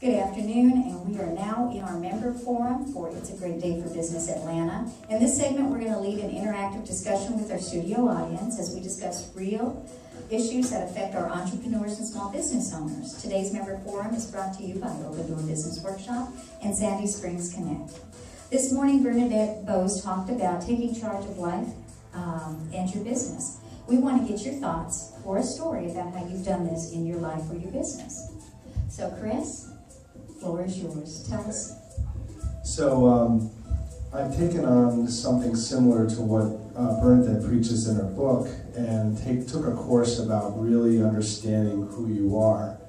Good afternoon, and we are now in our member forum for It's a Great Day for Business Atlanta. In this segment, we're going to lead an interactive discussion with our studio audience as we discuss real issues that affect our entrepreneurs and small business owners. Today's member forum is brought to you by Open Door Business Workshop and Sandy Springs Connect. This morning, Bernadette Bose talked about taking charge of life and your business. We want to get your thoughts or a story about how you've done this in your life or your business. So, Chris, floor is yours. Tell us. So I've taken on something similar to what Bernadette preaches in her book and took a course about really understanding who you are.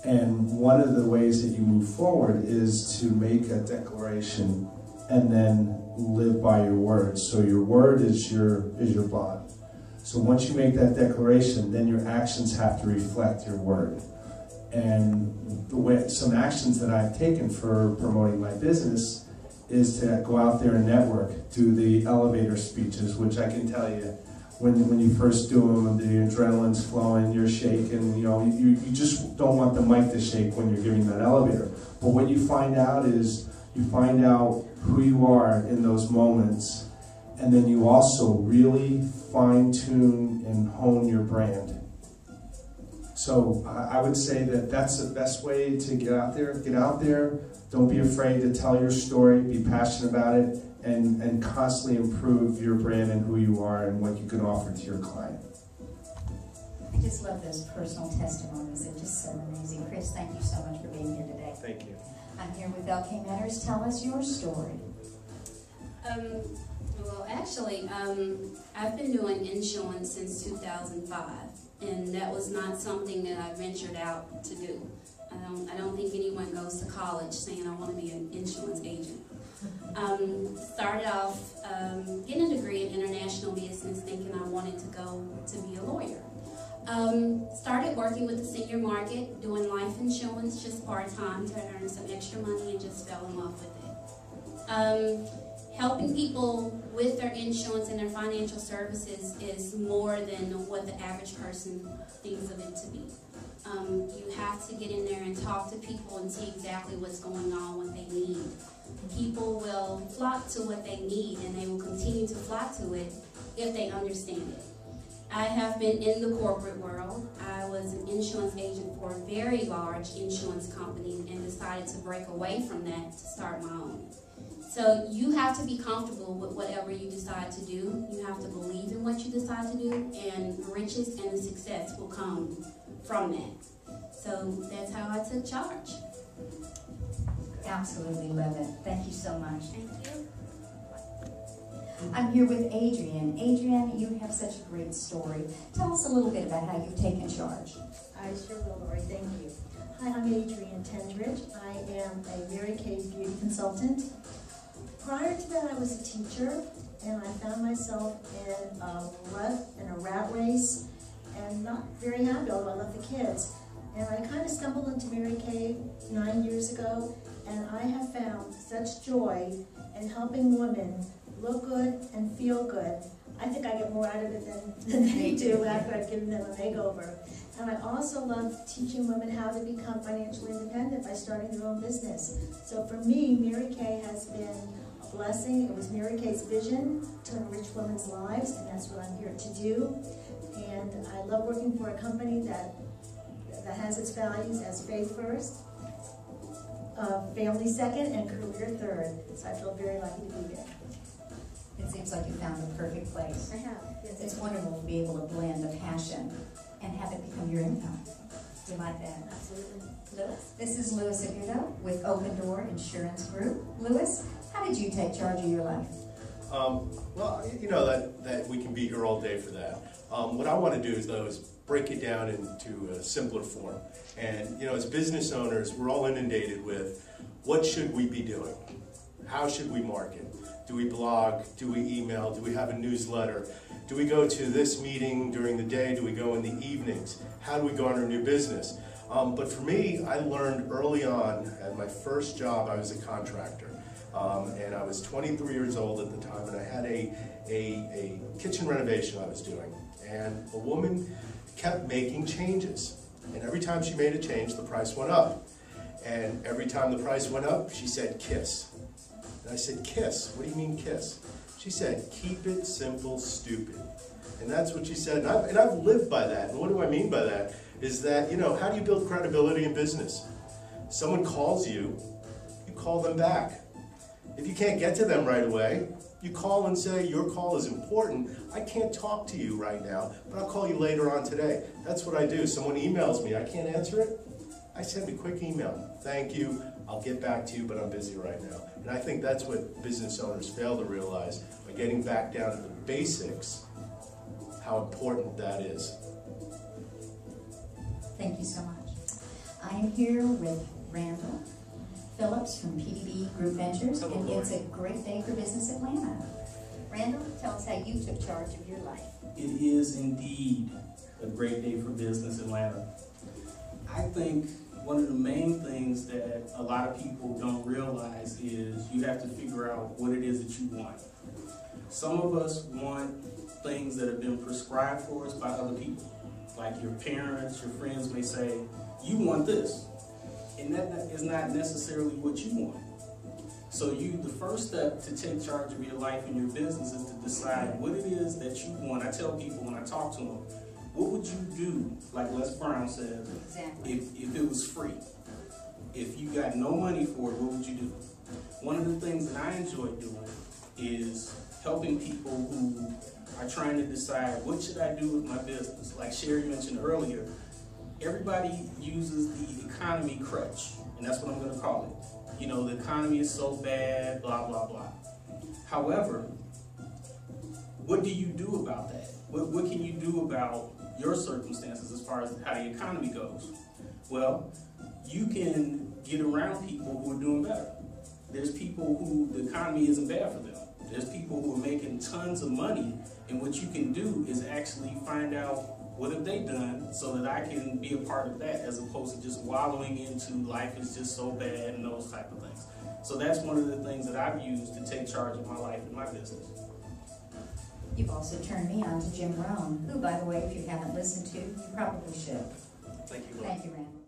And one of the ways that you move forward is to make a declaration and then live by your word. So your word is your bond. So once you make that declaration, then your actions have to reflect your word. And some actions that I've taken for promoting my business is to go out there and network, do the elevator speeches, which I can tell you, when you first do them, the adrenaline's flowing, you're shaking, you just don't want the mic to shake when you're giving that elevator. But what you find out is, you find out who you are in those moments, and then you also really fine-tune and hone your brand. So I would say that that's the best way to get out there. Get out there, don't be afraid to tell your story, be passionate about it, and constantly improve your brand and who you are and what you can offer to your client. I just love those personal testimonies. They're just so amazing. Chris, thank you so much for being here today. Thank you. I'm here with LK Meadors. Tell us your story. Well, actually, I've been doing insurance since 2005, and that was not something that I ventured out to do. I don't think anyone goes to college saying I want to be an insurance agent. Started off getting a degree in international business, thinking I wanted to go to be a lawyer. Started working with the senior market, doing life insurance just part-time to earn some extra money, and just fell in love with it. Helping people with their insurance and their financial services is more than what the average person thinks of it to be. You have to get in there and talk to people and see exactly what's going on, what they need. People will flock to what they need, and they will continue to flock to it if they understand it. I have been in the corporate world. I was an insurance agent for a very large insurance company and decided to break away from that to start my own. So you have to be comfortable with whatever you decide to do. You have to believe in what you decide to do, and riches and the success will come from that. So that's how I took charge. Absolutely love it. Thank you so much. Thank you. I'm here with Adrian. Adrian, you have such a great story. Tell us a little bit about how you've taken charge. I sure will, Lorrie. Thank you. Hi, I'm Adrian Tendridge. I am a Mary Kay beauty consultant. Prior to that, I was a teacher, and I found myself in a rat race, and not very happy, although I love the kids. And I kind of stumbled into Mary Kay 9 years ago, and I have found such joy in helping women look good and feel good. I think I get more out of it than they do after I've given them a makeover. And I also love teaching women how to become financially independent by starting their own business. So for me, Mary Kay has been a blessing. It was Mary Kay's vision to enrich women's lives, and that's what I'm here to do. And I love working for a company that has its values as faith first, family second, and career third. So I feel very lucky to be here. It seems like you found the perfect place. I have. Yes, It's wonderful to be able to blend a passion and have it become your income. You like that? Absolutely. Lewis? This is Lewis Agudo with Open Door Insurance Group. Lewis, how did you take charge of your life? Well, you know that we can be here all day for that. What I want to do is break it down into a simpler form. And as business owners, we're all inundated with what should we be doing? How should we market? Do we blog? Do we email? Do we have a newsletter? Do we go to this meeting during the day? Do we go in the evenings? How do we garner new business? But for me, I learned early on, at my first job, I was a contractor. And I was 23 years old at the time, and I had a kitchen renovation I was doing. And a woman kept making changes. And every time she made a change, the price went up. And every time the price went up, she said, kiss. And I said, kiss? What do you mean kiss? She said, keep it simple, stupid. And that's what she said. And I've lived by that. And what do I mean by that? Is that, you know, how do you build credibility in business? Someone calls you, you call them back. If you can't get to them right away, you call and say, your call is important. I can't talk to you right now, but I'll call you later on today. That's what I do. Someone emails me, I can't answer it. I send a quick email. Thank you, I'll get back to you, but I'm busy right now. And I think that's what business owners fail to realize by getting back down to the basics, how important that is. Thank you so much. I am here with Randall Phillips from PDB Group Ventures, Hello, and Lorrie. it's a great day for business Atlanta. Randall, tell us how you took charge of your life. It is indeed a great day for business Atlanta. I think one of the main things that a lot of people don't realize is you have to figure out what it is that you want. Some of us want things that have been prescribed for us by other people. Like your parents, your friends may say, you want this. And that is not necessarily what you want. So the first step to take charge of your life and your business is to decide what it is that you want. I tell people when I talk to them, what would you do, like Les Brown says, Exactly. if it was free? If you got no money for it, what would you do? One of the things that I enjoy doing is helping people who are trying to decide what should I do with my business. Like Sheri mentioned earlier, everybody uses the economy crutch, and that's what I'm going to call it. You know, the economy is so bad, blah, blah, blah. However, what do you do about that? What can you do about your circumstances as far as how the economy goes? Well, you can get around people who are doing better. There's people who the economy isn't bad for them. There's people who are making tons of money, and what you can do is actually find out what have they done so that I can be a part of that, as opposed to just wallowing into life is just so bad and those type of things. So that's one of the things that I've used to take charge of my life and my business. You've also turned me on to Jim Rohn, who, by the way, if you haven't listened to, you probably should. Thank you. Thank you, Randall.